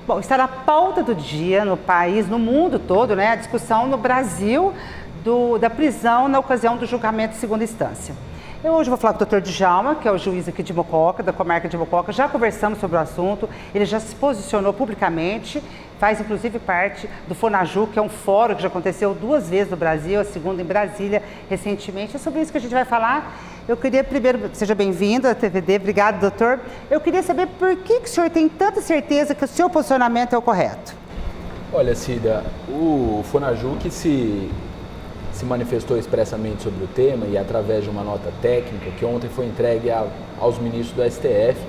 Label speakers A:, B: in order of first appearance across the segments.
A: Bom, está na pauta do dia no país, no mundo todo, né, a discussão no Brasil da prisão na ocasião do julgamento de segunda instância. Eu hoje vou falar com o Dr. Djalma, que é o juiz aqui de Mococa, da comarca de Mococa. Já conversamos sobre o assunto, ele já se posicionou publicamente, faz inclusive parte do FONAJU, que é um fórum que já aconteceu 2 vezes no Brasil, a segunda em Brasília recentemente. É sobre isso que a gente vai falar. Eu queria primeiro, seja bem-vindo à TVD, obrigado, doutor. Eu queria saber por que o senhor tem tanta certeza que o seu posicionamento é o correto?
B: Olha, Cida, o FONAJU que se manifestou expressamente sobre o tema e através de uma nota técnica que ontem foi entregue aos ministros do STF,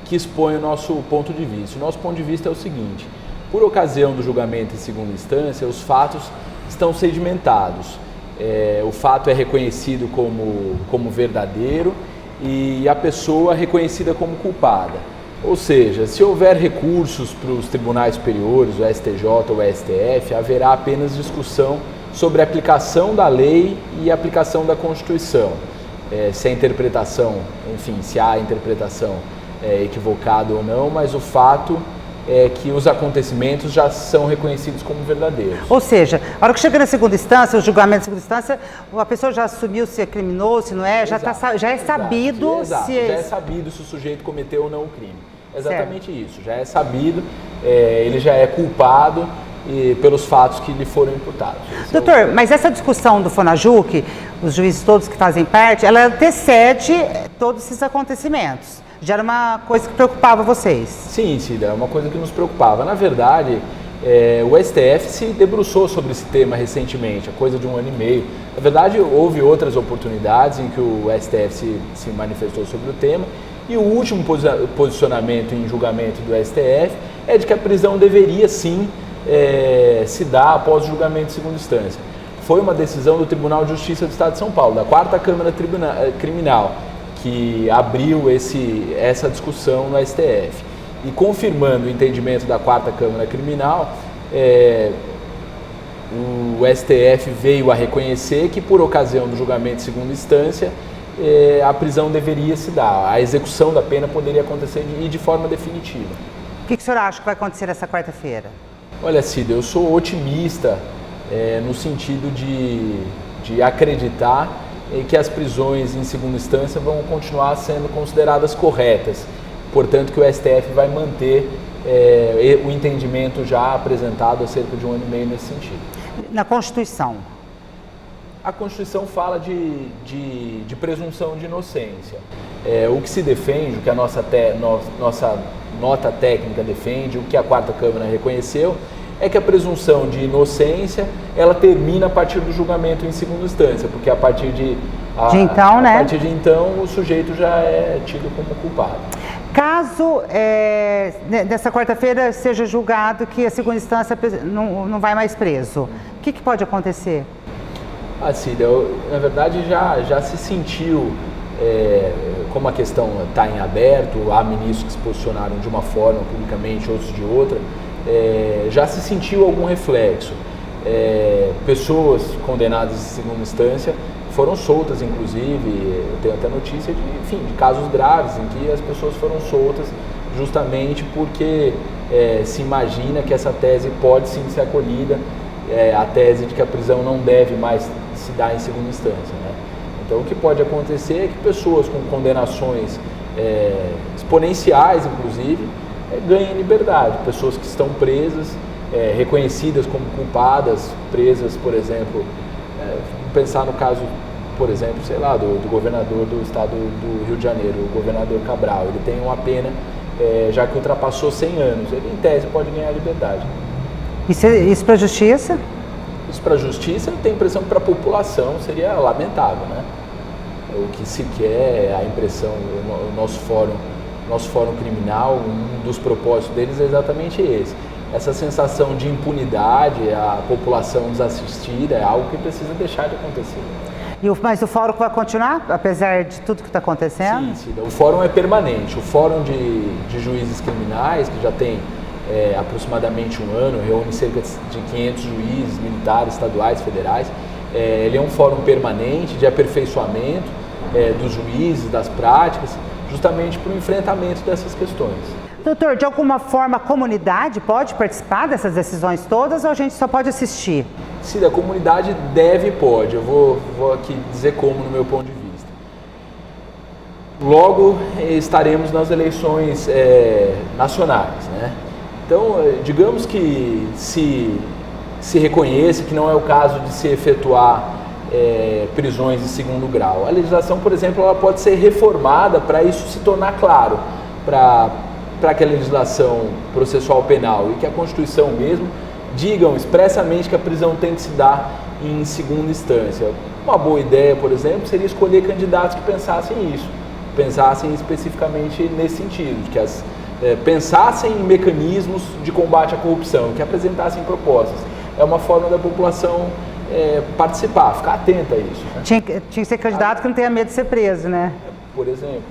B: que expõe o nosso ponto de vista. O nosso ponto de vista é o seguinte: por ocasião do julgamento em segunda instância, os fatos estão sedimentados. O fato é reconhecido como verdadeiro e a pessoa reconhecida como culpada. Ou seja, se houver recursos para os tribunais superiores, o STJ ou o STF, haverá apenas discussão sobre a aplicação da lei e a aplicação da Constituição. Se a interpretação, enfim, se há interpretação equivocada ou não, mas o fato é que os acontecimentos já são reconhecidos como verdadeiros.
A: Ou seja, a hora que chega na segunda instância, o julgamento de segunda instância, a pessoa já assumiu se é criminoso, se não é, já é sabido se...
B: Já é sabido se o sujeito cometeu ou não o crime. Exatamente certo. Isso, já é sabido, ele já é culpado pelos fatos que lhe foram imputados.
A: Doutor, mas essa discussão do FONAJU, que os juízes todos que fazem parte, ela antecede todos esses acontecimentos. Já era uma coisa que preocupava vocês?
B: Sim, Cida, é uma coisa que nos preocupava. Na verdade, o STF se debruçou sobre esse tema recentemente, há coisa de 1 ano e meio. Na verdade, houve outras oportunidades em que o STF se manifestou sobre o tema, e o último posicionamento em julgamento do STF é de que a prisão deveria sim se dar após o julgamento de segunda instância. Foi uma decisão do Tribunal de Justiça do Estado de São Paulo, da 4ª Câmara Criminal, que abriu essa discussão no STF. E confirmando o entendimento da 4ª Câmara Criminal, o STF veio a reconhecer que, por ocasião do julgamento de segunda instância, a prisão deveria se dar. A execução da pena poderia acontecer de forma definitiva.
A: O que o senhor acha que vai acontecer nessa quarta-feira?
B: Olha, Cida, eu sou otimista no sentido de acreditar que as prisões em segunda instância vão continuar sendo consideradas corretas. Portanto, que o STF vai manter o entendimento já apresentado há cerca de 1 ano e meio nesse sentido.
A: Na Constituição?
B: A Constituição fala de presunção de inocência. O que se defende, o que a nossa nota técnica defende, o que a 4ª Câmara reconheceu, é que a presunção de inocência, ela termina a partir do julgamento em segunda instância, porque a partir de então o sujeito já é tido como culpado.
A: Caso nessa quarta-feira seja julgado que a segunda instância não vai mais preso, o que pode acontecer?
B: Cida, na verdade já se sentiu, como a questão está em aberto, há ministros que se posicionaram de uma forma publicamente, outros de outra, já se sentiu algum reflexo. Pessoas condenadas em segunda instância foram soltas, inclusive, eu tenho até notícia de casos graves em que as pessoas foram soltas justamente porque se imagina que essa tese pode sim ser acolhida, a tese de que a prisão não deve mais se dar em segunda instância, né? Então, o que pode acontecer é que pessoas com condenações exponenciais, inclusive, ganhem liberdade. Pessoas que estão presas, reconhecidas como culpadas, presas, por exemplo, vamos pensar no caso, por exemplo, sei lá, do governador do estado do Rio de Janeiro, o governador Cabral. Ele tem uma pena, já que ultrapassou 100 anos, ele, em tese, pode ganhar liberdade.
A: Isso para a justiça?
B: Isso para a justiça, tem impressão que para a população seria lamentável, né? O que se quer, a impressão, o nosso fórum criminal, um dos propósitos deles é exatamente esse. Essa sensação de impunidade, a população desassistida, é algo que precisa deixar de acontecer.
A: Mas o fórum vai continuar, apesar de tudo que está acontecendo?
B: Sim, o fórum é permanente. O fórum de juízes criminais, que já tem aproximadamente 1 ano, reúne cerca de 500 juízes, militares, estaduais, federais. Ele é um fórum permanente de aperfeiçoamento dos juízes, das práticas, justamente para o enfrentamento dessas questões.
A: Doutor, de alguma forma a comunidade pode participar dessas decisões todas ou a gente só pode assistir?
B: Sim, a comunidade deve e pode. Eu vou aqui dizer como no meu ponto de vista. Logo estaremos nas eleições nacionais, né? Então, digamos que se reconheça que não é o caso de se efetuar prisões de segundo grau. A legislação, por exemplo, ela pode ser reformada para isso se tornar claro, para que a legislação processual penal e que a Constituição mesmo digam expressamente que a prisão tem que se dar em segunda instância. Uma boa ideia, por exemplo, seria escolher candidatos que pensassem isso, pensassem especificamente nesse sentido, que pensassem em mecanismos de combate à corrupção, que apresentassem propostas. É uma forma da população participar, ficar atenta a isso. Né?
A: Tinha que ser candidato que não tenha medo de ser preso, né?
B: Por exemplo.